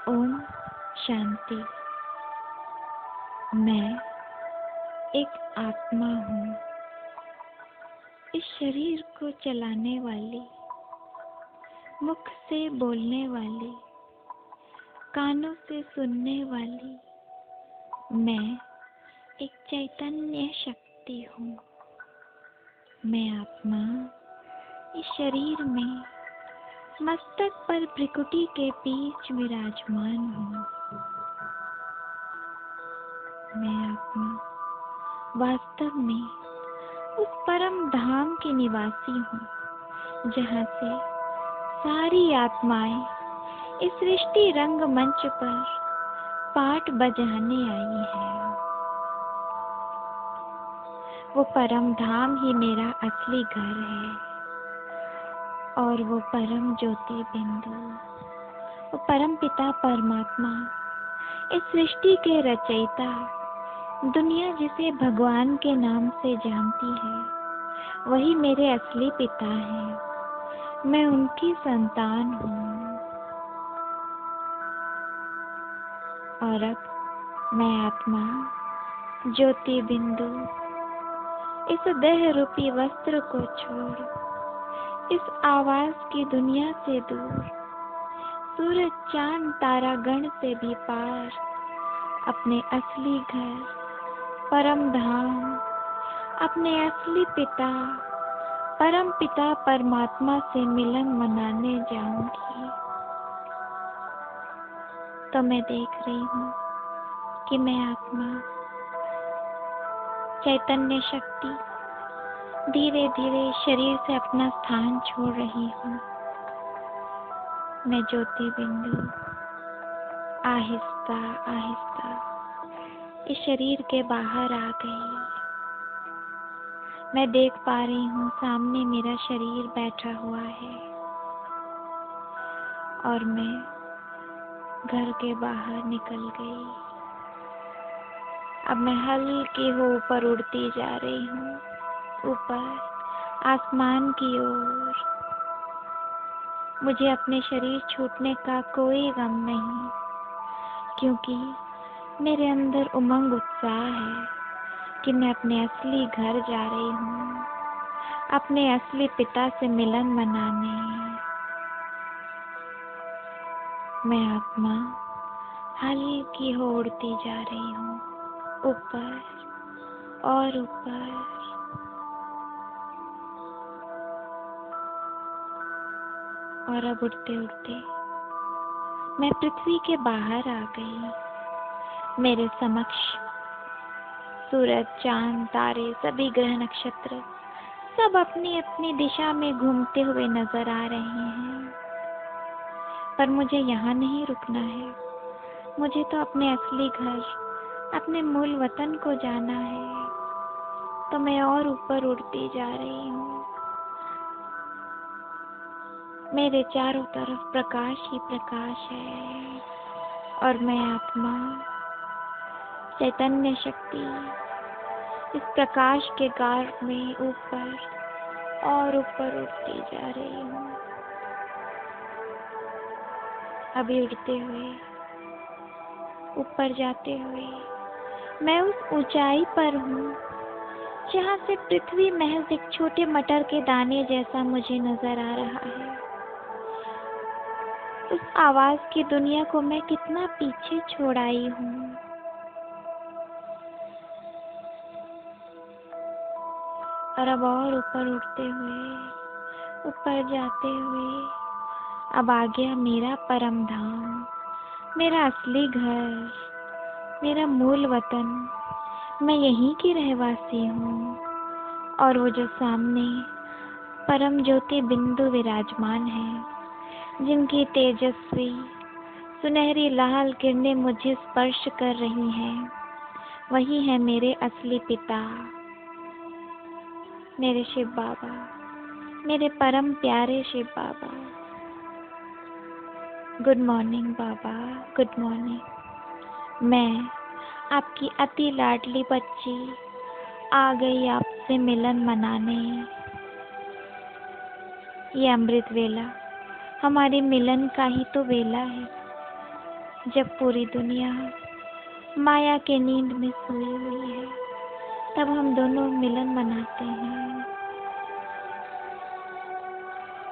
ओम शांति। मैं एक आत्मा हूँ, इस शरीर को चलाने वाली, मुख से बोलने वाली, कानों से सुनने वाली मैं एक चैतन्य शक्ति हूँ। मैं आत्मा इस शरीर में मस्तक पर भ्रिकुटी के बीच विराजमान हूँ। मैं आत्मा वास्तव में उस परम धाम की निवासी हूँ, जहाँ से सारी आत्माएं इस सृष्टि रंग मंच पर पाठ बजाने आई हैं। वो परम धाम ही मेरा असली घर है, और वो परम ज्योति बिंदु, वो परम पिता परमात्मा, इस सृष्टि के रचयिता, दुनिया जिसे भगवान के नाम से जानती है, वही मेरे असली पिता हैं। मैं उनकी संतान हूँ। और अब मैं आत्मा ज्योति बिंदु इस देह रूपी वस्त्र को छोड़ इस आवाज की दुनिया से दूर, सूरज चांद तारा गण से भी पार, अपने असली घर, परम धाम, अपने असली पिता, परम पिता परमात्मा से मिलन मनाने जाऊंगी। तो मैं देख रही हूँ कि मैं आत्मा चैतन्य शक्ति धीरे धीरे शरीर से अपना स्थान छोड़ रही हूँ। मैं ज्योति बिंदु आहिस्ता आहिस्ता इस शरीर के बाहर आ गई। मैं देख पा रही हूँ सामने मेरा शरीर बैठा हुआ है, और मैं घर के बाहर निकल गई। अब मैं हल्की हो ऊपर उड़ती जा रही हूँ, ऊपर आसमान की ओर। मुझे अपने शरीर छूटने का कोई गम नहीं, क्योंकि मेरे अंदर उमंग उत्साह है कि मैं अपने असली घर जा रही हूँ, अपने असली पिता से मिलन मनाने। मैं आत्मा हल्की हो उड़ती जा रही हूँ, ऊपर और ऊपर। और अब उड़ते उड़ते मैं पृथ्वी के बाहर आ गई। मेरे समक्ष सूरज चांद तारे सभी ग्रह नक्षत्र सब अपनी अपनी दिशा में घूमते हुए नजर आ रहे हैं, पर मुझे यहाँ नहीं रुकना है। मुझे तो अपने असली घर, अपने मूल वतन को जाना है। तो मैं और ऊपर उड़ती जा रही हूँ। मेरे चारों तरफ प्रकाश ही प्रकाश है, और मैं आत्मा चैतन्य शक्ति इस प्रकाश के गार्ड में ऊपर और ऊपर उड़ती जा रही हूँ। अभी उड़ते हुए, ऊपर जाते हुए मैं उस ऊंचाई पर हूँ जहाँ से पृथ्वी महज एक छोटे मटर के दाने जैसा मुझे नजर आ रहा है। उस आवाज की दुनिया को मैं कितना पीछे छोड़ आई हूँ। और अब और ऊपर उड़ते हुए, ऊपर जाते हुए, अब आ गया मेरा परम धाम, मेरा असली घर, मेरा मूल वतन। मैं यहीं की रहवासी हूँ, और वो जो सामने परम ज्योति बिंदु विराजमान है, जिनकी तेजस्वी सुनहरी लाल किरणें मुझे स्पर्श कर रही हैं, वही है मेरे असली पिता, मेरे शिव बाबा, मेरे परम प्यारे शिव बाबा। गुड मॉर्निंग बाबा, गुड मॉर्निंग। मैं आपकी अति लाडली बच्ची आ गई आपसे मिलन मनाने। ये अमृत वेला हमारे मिलन का ही तो वेला है। जब पूरी दुनिया माया के नींद में सोई हुई है, तब हम दोनों मिलन मनाते हैं।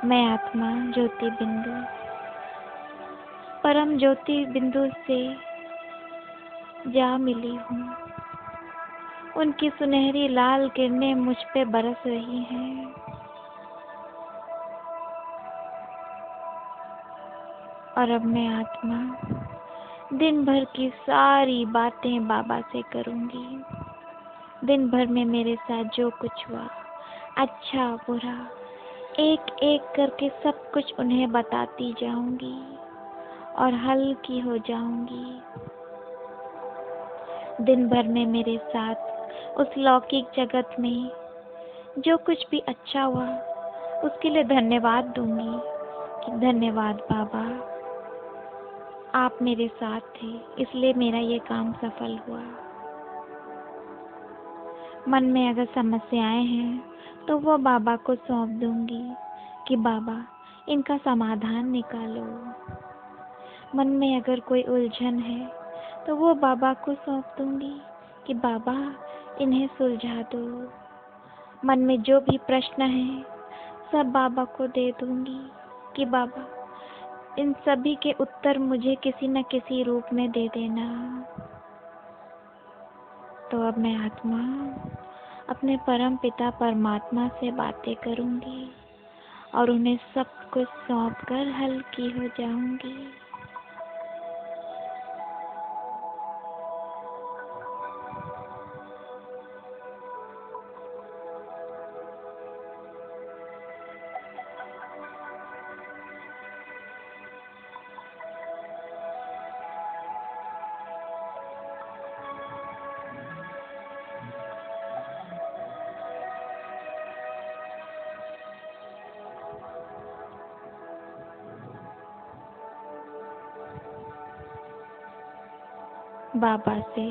मैं आत्मा ज्योति बिंदु, परम ज्योति बिंदु से जा मिली हूँ। उनकी सुनहरी लाल किरणें मुझ पे बरस रही हैं। और अब मैं आत्मा दिन भर की सारी बातें बाबा से करूँगी। दिन भर में मेरे साथ जो कुछ हुआ, अच्छा बुरा, एक एक करके सब कुछ उन्हें बताती जाऊंगी और हल्की हो जाऊंगी। दिन भर में मेरे साथ उस लौकिक जगत में जो कुछ भी अच्छा हुआ, उसके लिए धन्यवाद दूंगी कि धन्यवाद बाबा, आप मेरे साथ थे, इसलिए मेरा ये काम सफल हुआ। मन में अगर समस्याएं हैं तो वो बाबा को सौंप दूंगी कि बाबा इनका समाधान निकालो। मन में अगर कोई उलझन है तो वो बाबा को सौंप दूंगी कि बाबा इन्हें सुलझा दो। मन में जो भी प्रश्न है सब बाबा को दे दूंगी कि बाबा इन सभी के उत्तर मुझे किसी न किसी रूप में दे देना। तो अब मैं आत्मा अपने परम पिता परमात्मा से बातें करूंगी और उन्हें सब कुछ सौंप कर हल्की हो जाऊंगी। बाबा से,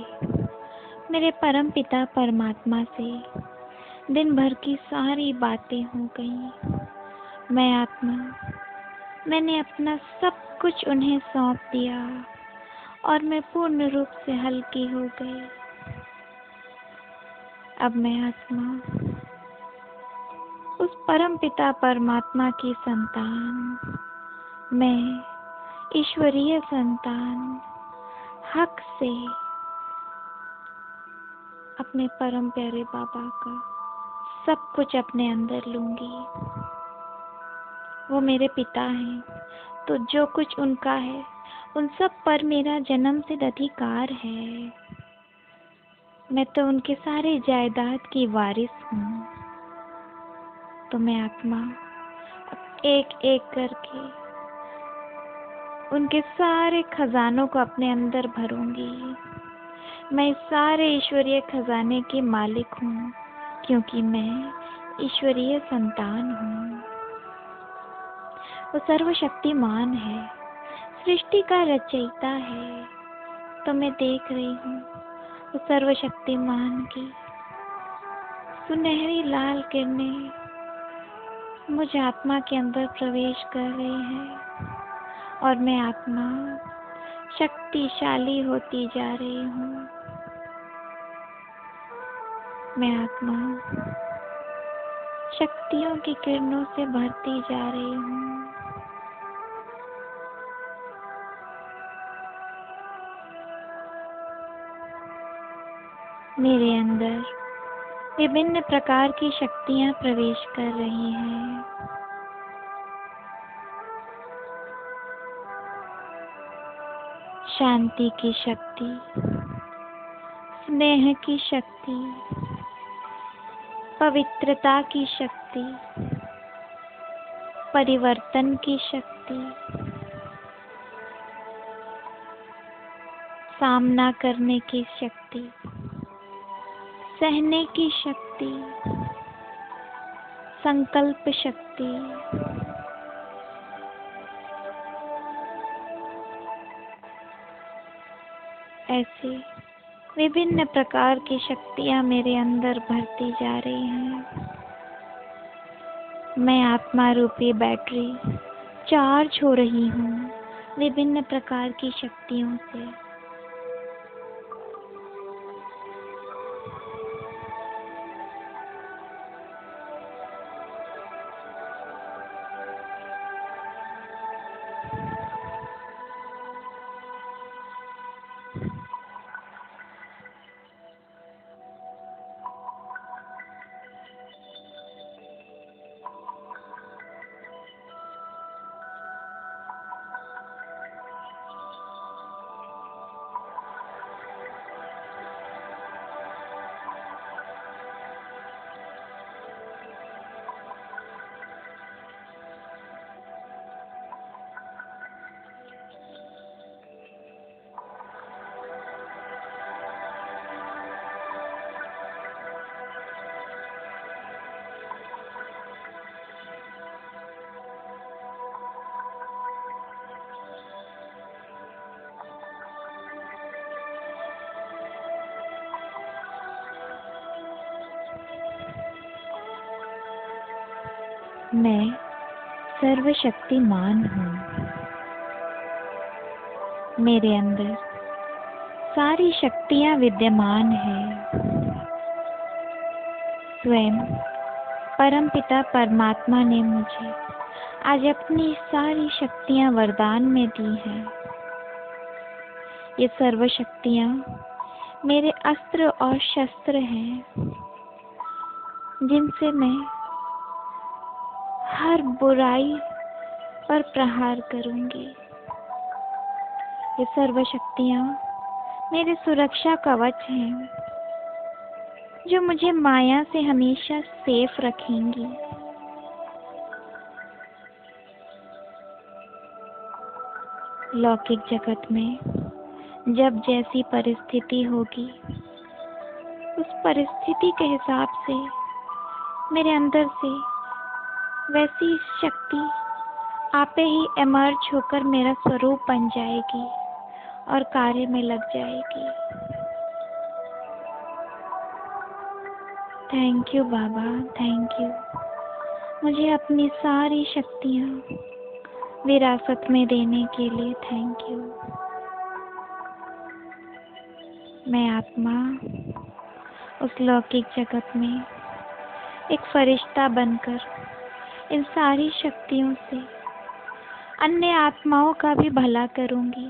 मेरे परम पिता परमात्मा से दिन भर की सारी बातें हो गई। मैं आत्मा, मैंने अपना सब कुछ उन्हें सौंप दिया और मैं पूर्ण रूप से हल्की हो गई। अब मैं आत्मा उस परम पिता परमात्मा की संतान, मैं ईश्वरीय संतान हक से अपने परम प्यारे बाबा का सब कुछ अपने अंदर लूंगी। वो मेरे पिता हैं, तो जो कुछ उनका है उन सब पर मेरा जन्मसिद्ध अधिकार है। मैं तो उनके सारे जायदाद की वारिस हूँ। तो मैं आत्मा अब एक एक करके उनके सारे खजानों को अपने अंदर भरूंगी। मैं इस सारे ईश्वरीय खजाने की मालिक हूँ, क्योंकि मैं ईश्वरीय संतान हूँ। वो सर्वशक्तिमान है, सृष्टि का रचयिता है। तो मैं देख रही हूँ वो सर्वशक्तिमान की सुनहरी लाल किरणें मुझ आत्मा के अंदर प्रवेश कर रही है और मैं आत्मा शक्तिशाली होती जा रही हूँ। मैं आत्मा शक्तियों की किरणों से भरती जा रही हूँ। मेरे अंदर विभिन्न प्रकार की शक्तियाँ प्रवेश कर रही हैं। शांति की शक्ति, स्नेह की शक्ति, पवित्रता की शक्ति, परिवर्तन की शक्ति, सामना करने की शक्ति, सहने की शक्ति, संकल्प शक्ति, ऐसे विभिन्न प्रकार की शक्तियाँ मेरे अंदर भरती जा रही हैं। मैं आत्मा रूपी बैटरी चार्ज हो रही हूँ विभिन्न प्रकार की शक्तियों से। मैं सर्वशक्तिमान हूँ। मेरे अंदर सारी शक्तियाँ विद्यमान हैं। स्वयं परमपिता परमात्मा ने मुझे आज अपनी सारी शक्तियाँ वरदान में दी हैं। ये सर्व शक्तियाँ मेरे अस्त्र और शस्त्र हैं, जिनसे मैं हर बुराई पर प्रहार करूंगी। ये सर्व शक्तियाँ मेरे सुरक्षा कवच हैं, जो मुझे माया से हमेशा सेफ रखेंगी। लौकिक जगत में जब जैसी परिस्थिति होगी, उस परिस्थिति के हिसाब से मेरे अंदर से वैसी शक्ति आपे ही इमर्ज होकर मेरा स्वरूप बन जाएगी और कार्य में लग जाएगी। Thank you Baba, thank you. मुझे अपनी सारी शक्तियाँ विरासत में देने के लिए थैंक यू। मैं आत्मा उस लौकिक जगत में एक फरिश्ता बनकर इन सारी शक्तियों से अन्य आत्माओं का भी भला करूंगी।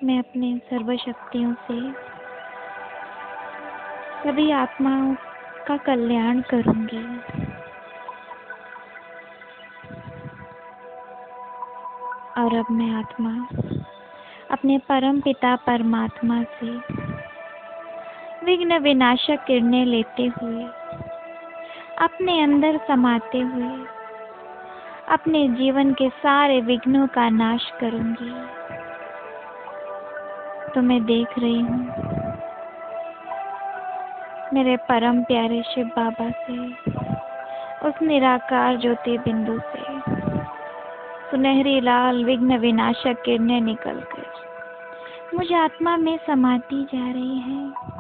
मैं अपने सर्व शक्तियों से सभी आत्माओं का कल्याण करूंगी। और अब मैं आत्मा अपने परम पिता परमात्मा से विघ्न विनाशक किरणें लेते हुए, अपने अंदर समाते हुए अपने जीवन के सारे विघ्नों का नाश करूंगी। तो मैं देख रही हूँ मेरे परम प्यारे शिव बाबा से, उस निराकार ज्योति बिंदु से सुनहरी लाल विघ्न विनाशक किरणें निकलकर मुझे आत्मा में समाती जा रही हैं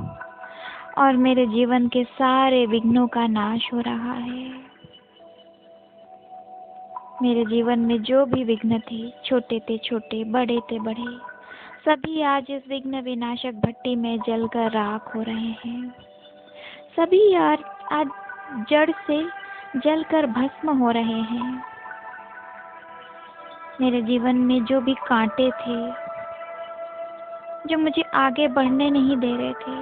और मेरे जीवन के सारे विघ्नों का नाश हो रहा है। मेरे जीवन में जो भी विघ्न थे, छोटे थे छोटे, बड़े थे बड़े, सभी आज इस विघ्न विनाशक भट्टी में जलकर राख हो रहे हैं। सभी आज जड़ से जलकर भस्म हो रहे हैं। मेरे जीवन में जो भी कांटे थे, जो मुझे आगे बढ़ने नहीं दे रहे थे,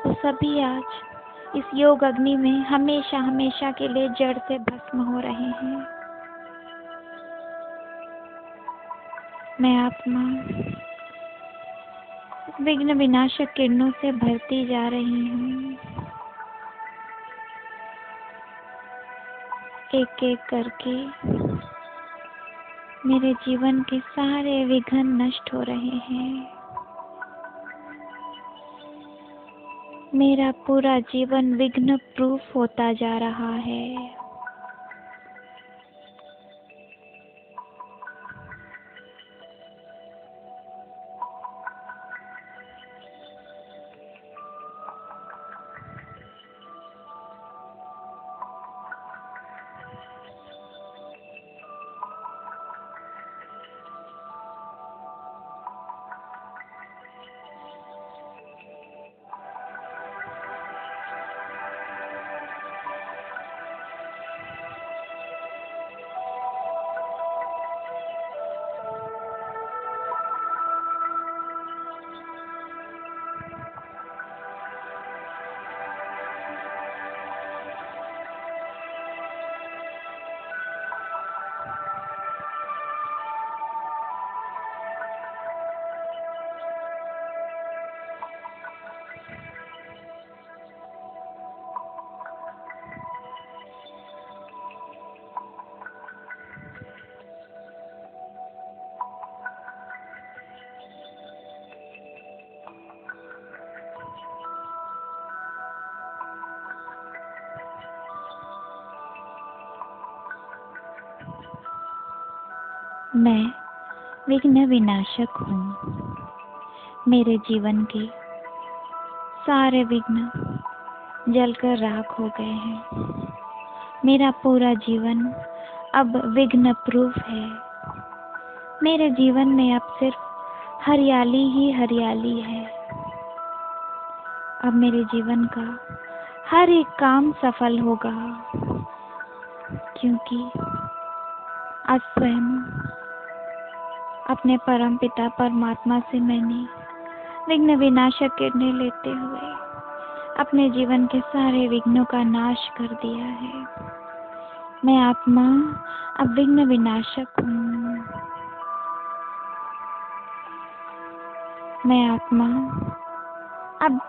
वो सभी आज इस योग अग्नि में हमेशा हमेशा के लिए जड़ से भस्म हो रहे हैं। मैं आत्मा विघ्न विनाशक किरणों से भरती जा रही हूँ। एक एक करके मेरे जीवन के सारे विघ्न नष्ट हो रहे हैं। मेरा पूरा जीवन विघ्न प्रूफ होता जा रहा है। मैं विघ्न विनाशक हूँ। मेरे जीवन के सारे विघ्न जलकर राख हो गए हैं। मेरा पूरा जीवन अब विघ्न प्रूफ है। मेरे जीवन में अब सिर्फ हरियाली ही हरियाली है। अब मेरे जीवन का हर एक काम सफल होगा, क्योंकि आज स्वयं अपने परम पिता परमात्मा से मैंने विघ्न विनाशक निर्णय लेते हुए अपने जीवन के सारे विघ्नों का नाश कर दिया है। मैं आत्मा अब विघ्न विनाशक हूँ। मैं आत्मा अब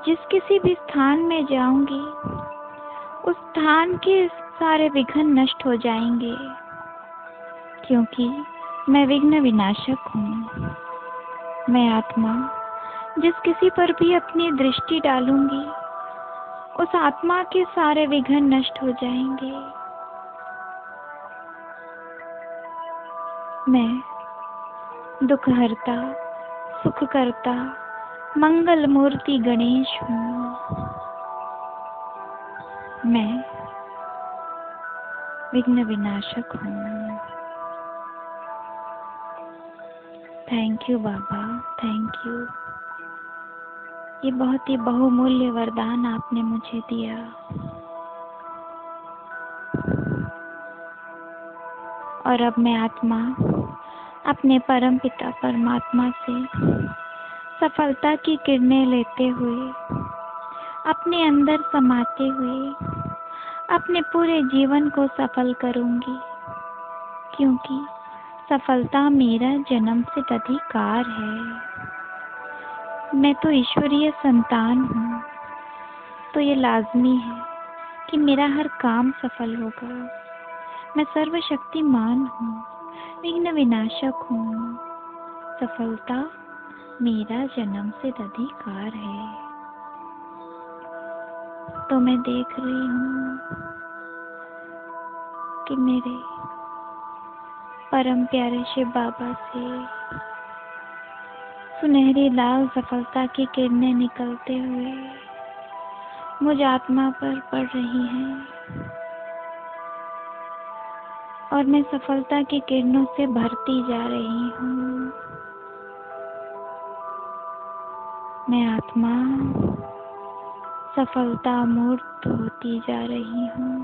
जिस किसी भी स्थान में जाऊंगी, उस स्थान के सारे विघ्न नष्ट हो जाएंगे, क्योंकि मैं विघ्न विनाशक हूँ। मैं आत्मा जिस किसी पर भी अपनी दृष्टि डालूंगी, उस आत्मा के सारे विघ्न नष्ट हो जाएंगे। मैं दुखहर्ता, सुखकर्ता, मंगल मूर्ति गणेश हूँ। मैं विघ्न विनाशक हूँ। Thank you Baba, thank you. ये बहुत ही बहुमूल्य वरदान आपने मुझे दिया। और अब मैं आत्मा अपने परम पिता परमात्मा से सफलता की किरणें लेते हुए, अपने अंदर समाते हुए अपने पूरे जीवन को सफल करूंगी, क्योंकि सफलता मेरा जन्मसिद्ध अधिकार है। मैं तो ईश्वरीय संतान हूँ, तो ये लाजमी है कि मेरा हर काम सफल होगा। मैं सर्वशक्तिमान हूँ, विघ्न विनाशक हूँ। सफलता मेरा जन्मसिद्ध अधिकार है। तो मैं देख रही हूँ कि मेरे परम प्यारे शिव बाबा से सुनहरी लाल सफलता की किरणें निकलते हुए मुझ आत्मा पर पड़ रही हैं, और मैं सफलता की किरणों से भरती जा रही हूँ। मैं आत्मा सफलता मूर्त होती जा रही हूँ।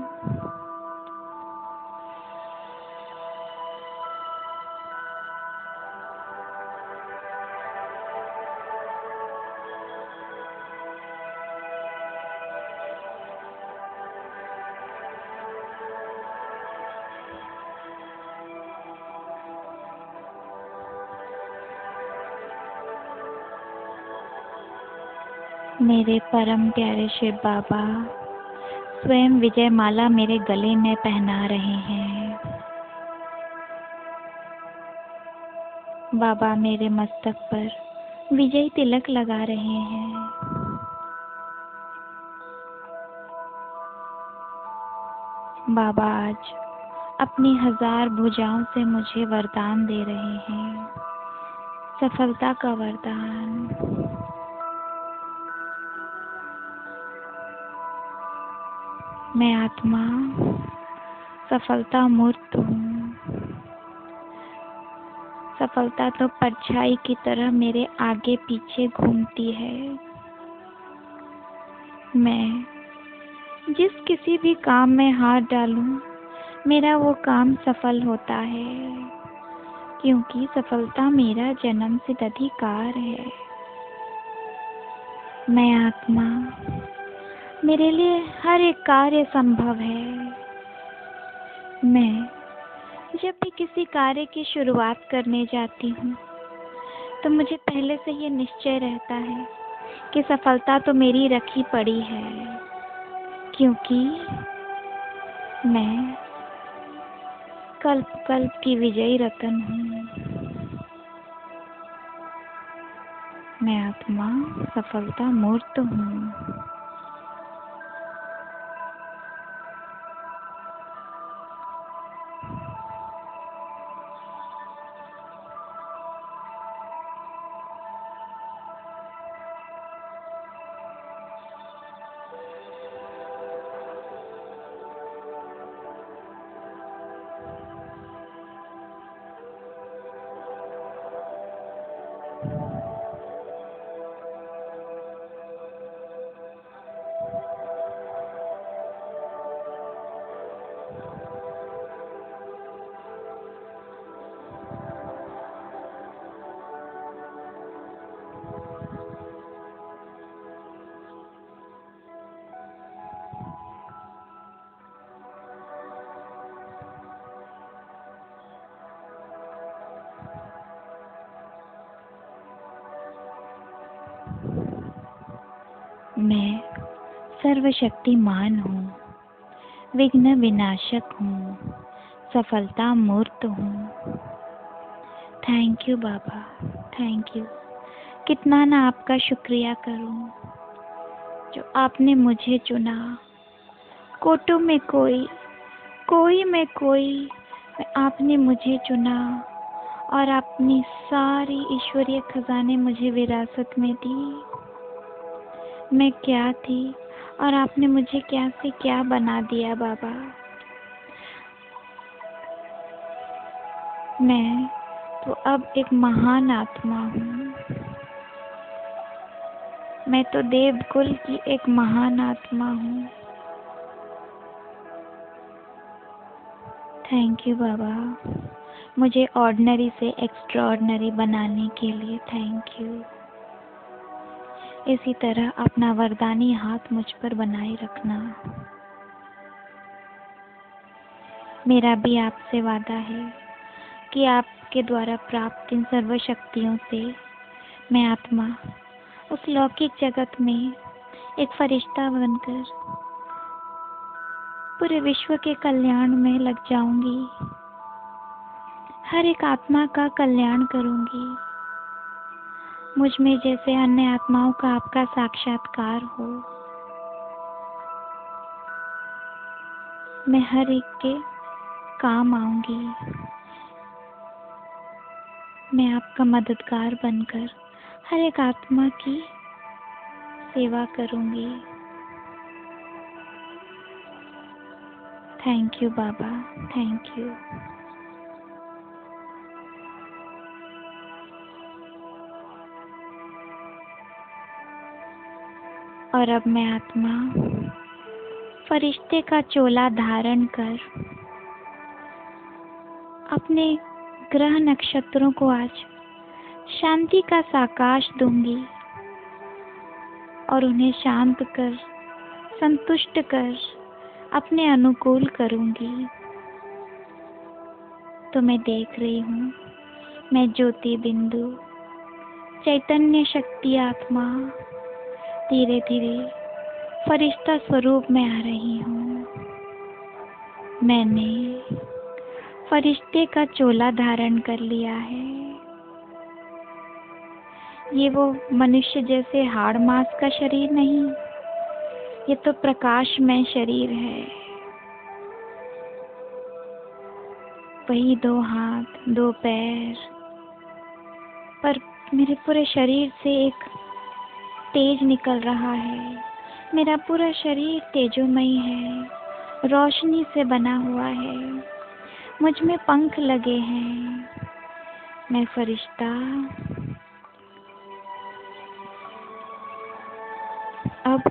मेरे परम प्यारे शिव बाबा स्वयं विजय माला मेरे गले में पहना रहे हैं। बाबा मेरे मस्तक पर विजय तिलक लगा रहे हैं। बाबा आज अपनी 1000 भुजाओं से मुझे वरदान दे रहे हैं, सफलता का वरदान। मैं आत्मा सफलता मूर्त हूँ। सफलता तो परछाई की तरह मेरे आगे पीछे घूमती है। मैं जिस किसी भी काम में हाथ डालूं, मेरा वो काम सफल होता है, क्योंकि सफलता मेरा जन्मसिद्ध अधिकार है। मैं आत्मा, मेरे लिए हर एक कार्य संभव है। मैं जब भी किसी कार्य की शुरुआत करने जाती हूँ, तो मुझे पहले से ये निश्चय रहता है कि सफलता तो मेरी रखी पड़ी है, क्योंकि मैं कल्प कल्प की विजयी रतन हूँ। मैं आत्मा सफलता मूर्त हूँ। मैं सर्वशक्तिमान हूँ, विघ्न विनाशक हूँ, सफलता मूर्त हूँ। Thank you Baba, thank you. कितना ना आपका शुक्रिया करूँ जो आपने मुझे चुना। कोटों में कोई में कोई, आपने मुझे चुना और अपनी सारी ईश्वरीय खजाने मुझे विरासत में दी। मैं क्या थी और आपने मुझे क्या से क्या बना दिया बाबा। मैं तो अब एक महान आत्मा हूँ। मैं तो देवकुल की एक महान आत्मा हूँ। थैंक यू बाबा, मुझे ऑर्डिनरी से एक्स्ट्राऑर्डिनरी बनाने के लिए थैंक यू। इसी तरह अपना वरदानी हाथ मुझ पर बनाए रखना। मेरा भी आपसे वादा है कि आपके द्वारा प्राप्त इन सर्व शक्तियों से मैं आत्मा उस लौकिक जगत में एक फरिश्ता बनकर पूरे विश्व के कल्याण में लग जाऊंगी। हर एक आत्मा का कल्याण करूंगी। मुझ में जैसे अन्य आत्माओं का आपका साक्षात्कार हो। मैं हर एक के काम आऊंगी। मैं आपका मददगार बनकर हर एक आत्मा की सेवा करूंगी। Thank you Baba, thank you. और अब मैं आत्मा फरिश्ते का चोला धारण कर अपने ग्रह नक्षत्रों को आज शांति का साकाश दूंगी और उन्हें शांत कर, संतुष्ट कर अपने अनुकूल करूंगी। तो मैं देख रही हूँ, मैं ज्योति बिंदु चैतन्य शक्ति आत्मा धीरे धीरे फरिश्ता स्वरूप में आ रही हूँ। मैंने फरिश्ते का चोला धारण कर लिया है। ये वो मनुष्य जैसे हाड़ मांस का शरीर नहीं, ये तो प्रकाशमय शरीर है। वही 2 हाथ 2 पैर, पर मेरे पूरे शरीर से एक तेज निकल रहा है। मेरा पूरा शरीर तेजोमयी है, रोशनी से बना हुआ है। मुझ में पंख लगे हैं। मैं फरिश्ता अब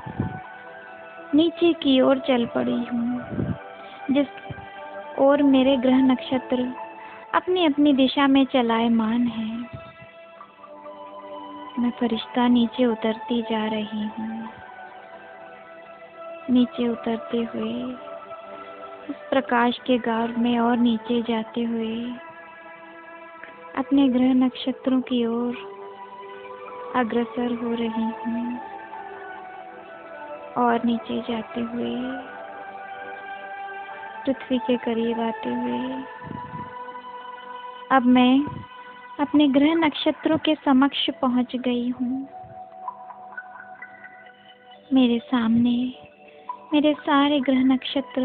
नीचे की ओर चल पड़ी हूँ, जिस ओर मेरे ग्रह नक्षत्र अपनी अपनी दिशा में चलायमान हैं। मैं फरिश्ता नीचे उतरती जा रही हूँ। नीचे उतरते हुए इस प्रकाश के गार में और नीचे जाते हुए अपने ग्रह नक्षत्रों की ओर अग्रसर हो रही हूँ और नीचे जाते हुए पृथ्वी के करीब आते हुए अब मैं अपने ग्रह नक्षत्रों के समक्ष पहुंच गई हूँ। मेरे सामने मेरे सारे ग्रह नक्षत्र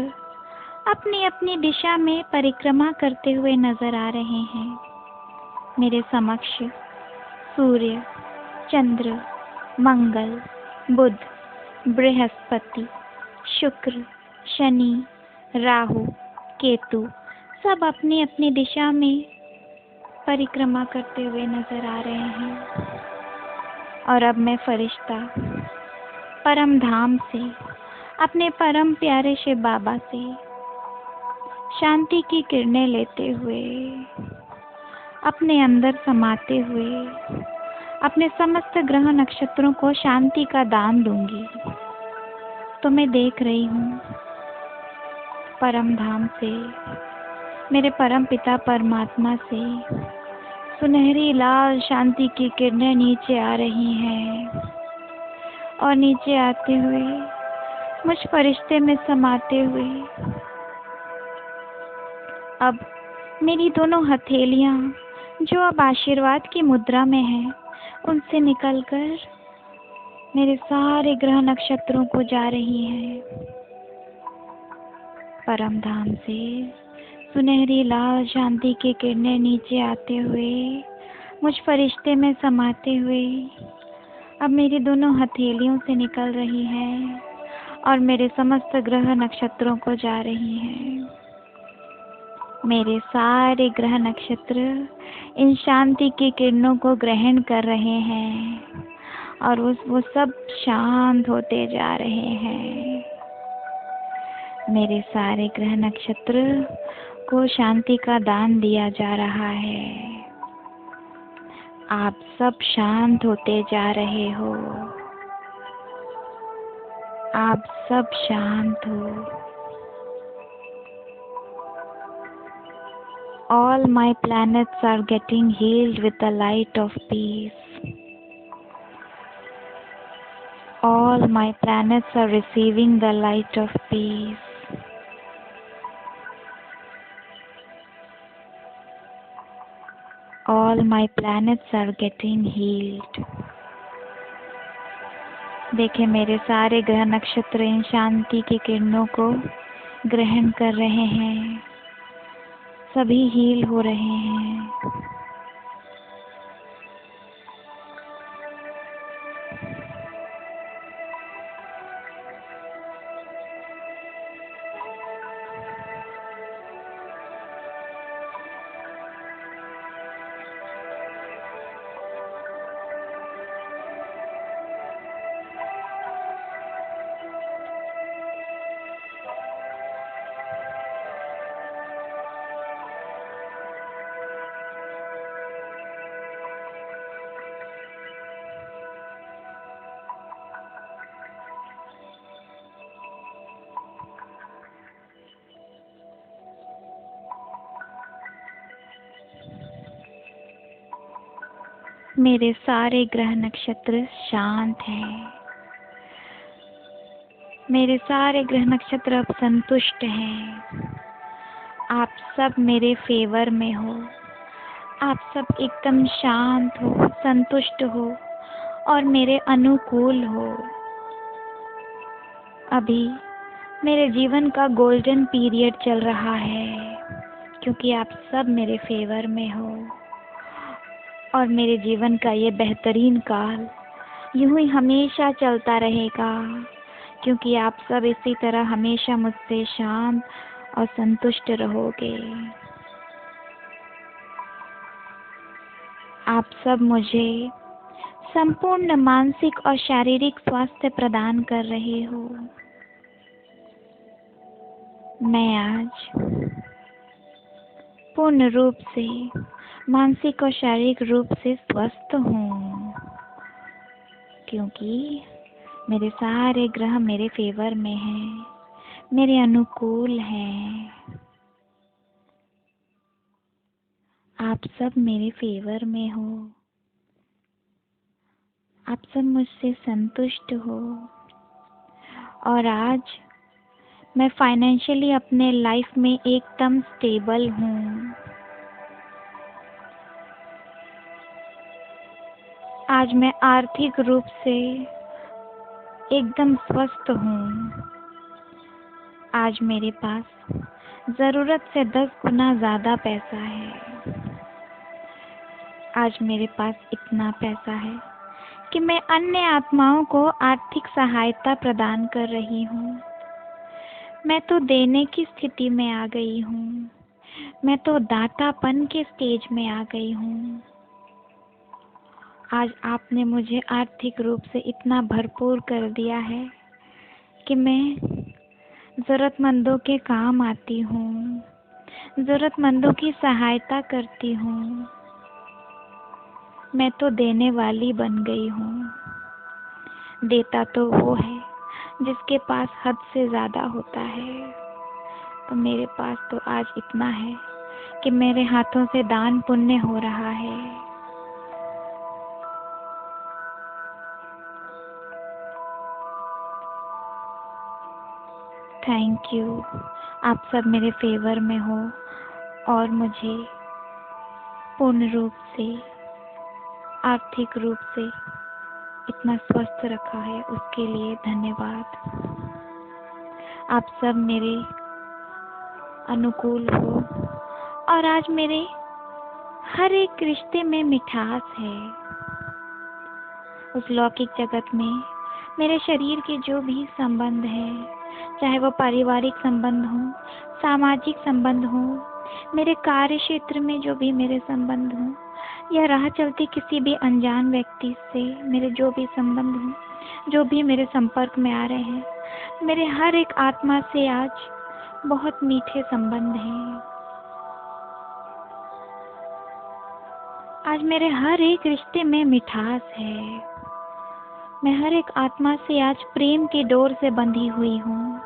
अपनी अपनी दिशा में परिक्रमा करते हुए नजर आ रहे हैं। मेरे समक्ष सूर्य, चंद्र, मंगल, बुध, बृहस्पति, शुक्र, शनि, राहु, केतु सब अपनी अपनी दिशा में परिक्रमा करते हुए नजर आ रहे हैं। और अब मैं फरिश्ता परम धाम से, अपने परम प्यारे शिव बाबा से शांति की किरणें लेते हुए, अपने अंदर समाते हुए अपने समस्त ग्रह नक्षत्रों को शांति का दान दूंगी। तो मैं देख रही हूँ परम धाम से, मेरे परम पिता परमात्मा से सुनहरी लाल शांति की किरणें नीचे आ रही हैं और नीचे आते हुए मुझ फरिश्ते में समाते हुए अब मेरी दोनों हथेलियां जो अब आशीर्वाद की मुद्रा में हैं, उनसे निकलकर मेरे सारे ग्रह नक्षत्रों को जा रही हैं। परम धाम से सुनहरी लाल शांति की किरणें नीचे आते हुए मुझ फरिश्ते में समाते हुए अब मेरी दोनों हथेलियों से निकल रही हैं और मेरे समस्त ग्रह नक्षत्रों को जा रही हैं। मेरे सारे ग्रह नक्षत्र इन शांति की किरणों को ग्रहण कर रहे हैं और वो सब शांत होते जा रहे हैं। मेरे सारे ग्रह नक्षत्र को शांति का दान दिया जा रहा है। आप सब शांत होते जा रहे हो। आप सब शांत हो। All my planets are getting healed with the light of peace. All my planets are receiving the light of peace. All my planets are getting healed. देखें मेरे सारे ग्रह नक्षत्र इन शांति की किरणों को ग्रहण कर रहे हैं। सभी हील हो रहे हैं। मेरे सारे ग्रह नक्षत्र शांत हैं। मेरे सारे ग्रह नक्षत्र अब संतुष्ट हैं। आप सब मेरे फेवर में हो। आप सब एकदम शांत हो, संतुष्ट हो और मेरे अनुकूल हो। अभी मेरे जीवन का गोल्डन पीरियड चल रहा है क्योंकि आप सब मेरे फेवर में हो और मेरे जीवन का ये बेहतरीन काल यूं ही हमेशा चलता रहेगा क्योंकि आप सब इसी तरह हमेशा मुझसे शांत और संतुष्ट रहोगे। आप सब मुझे संपूर्ण मानसिक और शारीरिक स्वास्थ्य प्रदान कर रहे हो। मैं आज पूर्ण रूप से मानसिक और शारीरिक रूप से स्वस्थ हूँ क्योंकि मेरे सारे ग्रह मेरे फेवर में हैं, मेरे अनुकूल हैं। आप सब मेरे फेवर में हो। आप सब मुझसे संतुष्ट हो और आज मैं फाइनेंशियली अपने लाइफ में एकदम स्टेबल हूँ। आज मैं आर्थिक रूप से एकदम स्वस्थ हूँ। आज मेरे पास ज़रूरत से 10 गुना ज़्यादा पैसा है। आज मेरे पास इतना पैसा है कि मैं अन्य आत्माओं को आर्थिक सहायता प्रदान कर रही हूँ। मैं तो देने की स्थिति में आ गई हूँ। मैं तो दातापन के स्टेज में आ गई हूँ। आज आपने मुझे आर्थिक रूप से इतना भरपूर कर दिया है कि मैं ज़रूरतमंदों के काम आती हूँ, ज़रूरतमंदों की सहायता करती हूँ। मैं तो देने वाली बन गई हूँ। देता तो वो है जिसके पास हद से ज़्यादा होता है, तो मेरे पास तो आज इतना है कि मेरे हाथों से दान पुण्य हो रहा है। Thank you. आप सब मेरे फेवर में हो और मुझे पूर्ण रूप से, आर्थिक रूप से इतना स्वस्थ रखा है, उसके लिए धन्यवाद। आप सब मेरे अनुकूल हो और आज मेरे हर एक रिश्ते में मिठास है। उस लौकिक जगत में मेरे शरीर के जो भी संबंध हैं, चाहे वो पारिवारिक संबंध हो, सामाजिक संबंध हो, मेरे कार्य क्षेत्र में जो भी मेरे संबंध हो, या राह चलते किसी भी अनजान व्यक्ति से मेरे जो भी संबंध हो, जो भी मेरे संपर्क में आ रहे हैं, मेरे हर एक आत्मा से आज बहुत मीठे संबंध हैं। आज मेरे हर एक रिश्ते में मिठास है। मैं हर एक आत्मा से आज प्रेम के डोर से बंधी हुई हूँ,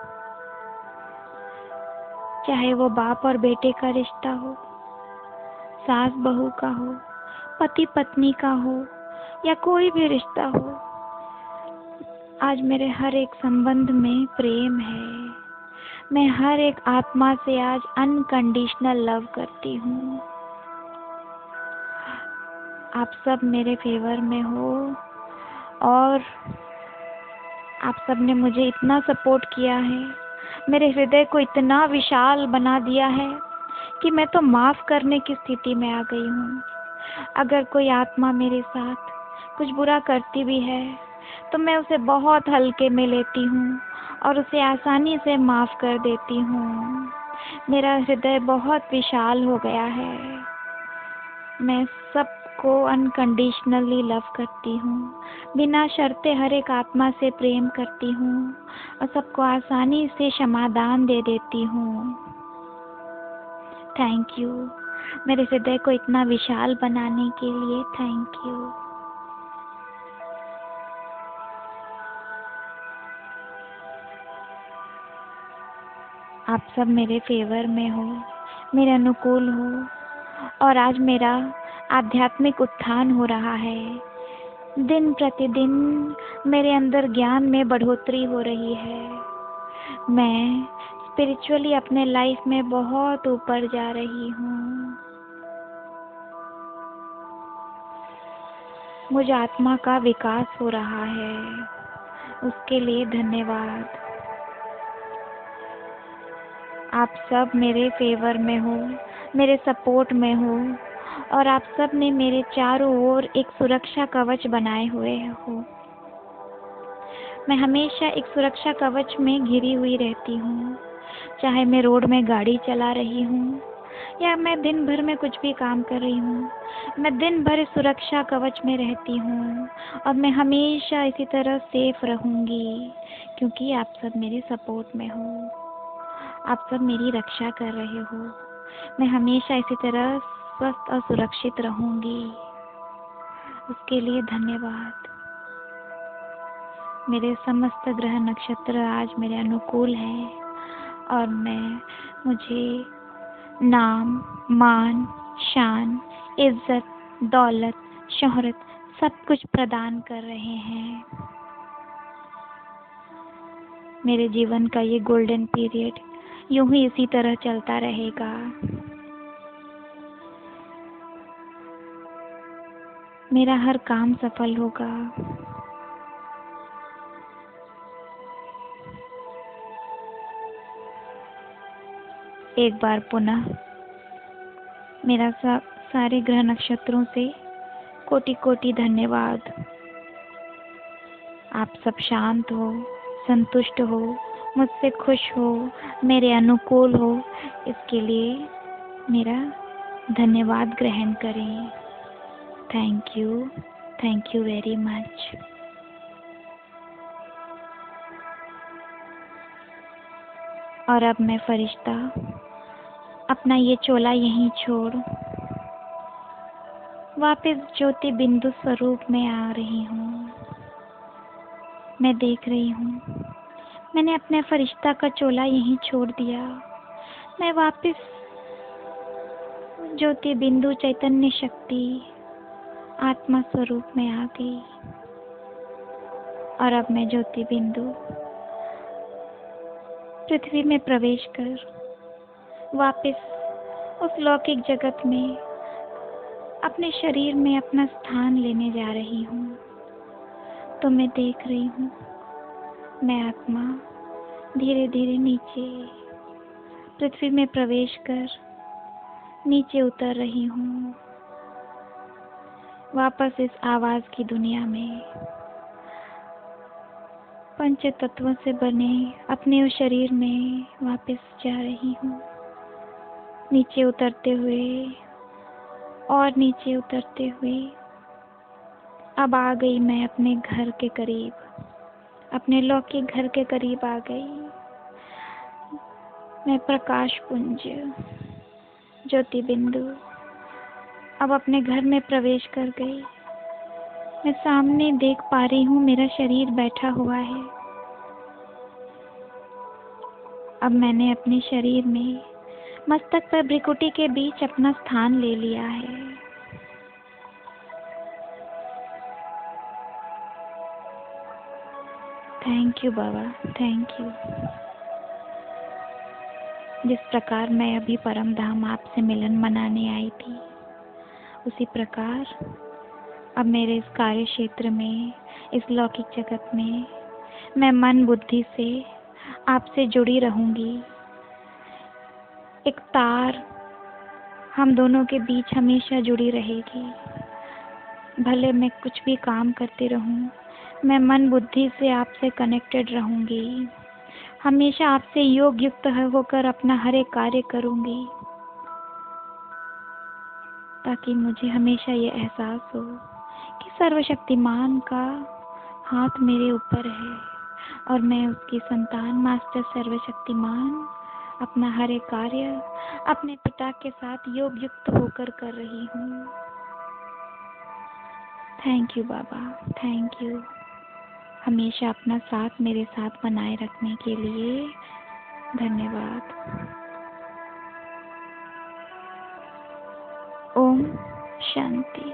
चाहे वो बाप और बेटे का रिश्ता हो, सास बहू का हो, पति पत्नी का हो, या कोई भी रिश्ता हो। आज मेरे हर एक संबंध में प्रेम है। मैं हर एक आत्मा से आज अनकंडीशनल लव करती हूँ। आप सब मेरे फेवर में हो और आप सब ने मुझे इतना सपोर्ट किया है, मेरे हृदय को इतना विशाल बना दिया है कि मैं तो माफ़ करने की स्थिति में आ गई हूँ। अगर कोई आत्मा मेरे साथ कुछ बुरा करती भी है तो मैं उसे बहुत हल्के में लेती हूँ और उसे आसानी से माफ़ कर देती हूँ। मेरा हृदय बहुत विशाल हो गया है। मैं सबको अनकंडीशनली लव करती हूँ, बिना शर्ते हर एक आत्मा से प्रेम करती हूँ और सबको आसानी से क्षमादान दे देती हूँ। थैंक यू मेरे हृदय को इतना विशाल बनाने के लिए। Thank you. आप सब मेरे फेवर में हो, मेरे अनुकूल हो और आज मेरा आध्यात्मिक उत्थान हो रहा है। दिन प्रतिदिन मेरे अंदर ज्ञान में बढ़ोतरी हो रही है। मैं स्पिरिचुअली अपने लाइफ में बहुत ऊपर जा रही हूँ। मुझ आत्मा का विकास हो रहा है, उसके लिए धन्यवाद। आप सब मेरे फेवर में हो, मेरे सपोर्ट में हो और आप सब ने मेरे चारों ओर एक सुरक्षा कवच बनाए हुए हो। मैं हमेशा एक सुरक्षा कवच में घिरी हुई रहती हूँ, चाहे मैं रोड में गाड़ी चला रही हूँ या मैं दिन भर में कुछ भी काम कर रही हूँ। मैं दिन भर इस सुरक्षा कवच में रहती हूँ और मैं हमेशा इसी तरह सेफ रहूँगी क्योंकि आप सब मेरे सपोर्ट में हो। आप सब मेरी रक्षा कर रहे हो। मैं हमेशा इसी तरह स्वस्थ और सुरक्षित रहूँगी, उसके लिए धन्यवाद। मेरे समस्त ग्रह नक्षत्र आज मेरे अनुकूल हैं और मुझे नाम, मान, शान, इज्जत, दौलत, शोहरत सब कुछ प्रदान कर रहे हैं। मेरे जीवन का ये गोल्डन पीरियड यूं ही इसी तरह चलता रहेगा। मेरा हर काम सफल होगा। एक बार पुनः मेरा सारे ग्रह नक्षत्रों से कोटि कोटि धन्यवाद। आप सब शांत हो, संतुष्ट हो, मुझसे खुश हो, मेरे अनुकूल हो, इसके लिए मेरा धन्यवाद ग्रहण करें। Thank you very much. और अब मैं फरिश्ता अपना ये चोला यहीं छोड़ वापस ज्योति बिंदु स्वरूप में आ रही हूँ। मैं देख रही हूँ, मैंने अपने फरिश्ता का चोला यहीं छोड़ दिया। मैं वापस ज्योति बिंदु चैतन्य शक्ति आत्मा स्वरूप में आ गई और अब मैं ज्योति बिंदु, पृथ्वी में प्रवेश कर वापस उस लौकिक जगत में अपने शरीर में अपना स्थान लेने जा रही हूँ। तो मैं देख रही हूँ, मैं आत्मा धीरे धीरे नीचे पृथ्वी में प्रवेश कर नीचे उतर रही हूँ, वापस इस आवाज की दुनिया में पंच तत्वों से बने अपने उस शरीर में वापस जा रही हूँ। नीचे उतरते हुए और नीचे उतरते हुए अब आ गई मैं अपने घर के करीब, अपने लौकिक घर के करीब आ गई। मैं प्रकाश पुंज ज्योति बिंदु अब अपने घर में प्रवेश कर गई। मैं सामने देख पा रही हूँ, मेरा शरीर बैठा हुआ है। अब मैंने अपने शरीर में मस्तक पर भ्रिकुटी के बीच अपना स्थान ले लिया है। Thank you Baba, thank you. जिस प्रकार मैं अभी परम धाम आपसे मिलन मनाने आई थी, उसी प्रकार अब मेरे इस कार्य क्षेत्र में, इस लौकिक जगत में मैं मन बुद्धि से आपसे जुड़ी रहूंगी। एक तार हम दोनों के बीच हमेशा जुड़ी रहेगी। भले मैं कुछ भी काम करती रहूं, मैं मन बुद्धि से आपसे कनेक्टेड रहूंगी। हमेशा आपसे योग युक्त होकर अपना हर एक कार्य करूंगी, ताकि मुझे हमेशा ये एहसास हो कि सर्वशक्तिमान का हाथ मेरे ऊपर है और मैं उसकी संतान मास्टर सर्वशक्तिमान अपना हर एक कार्य अपने पिता के साथ योग युक्त होकर कर रही हूँ। Thank you Baba, thank you. हमेशा अपना साथ मेरे साथ बनाए रखने के लिए धन्यवाद। ओम शांति।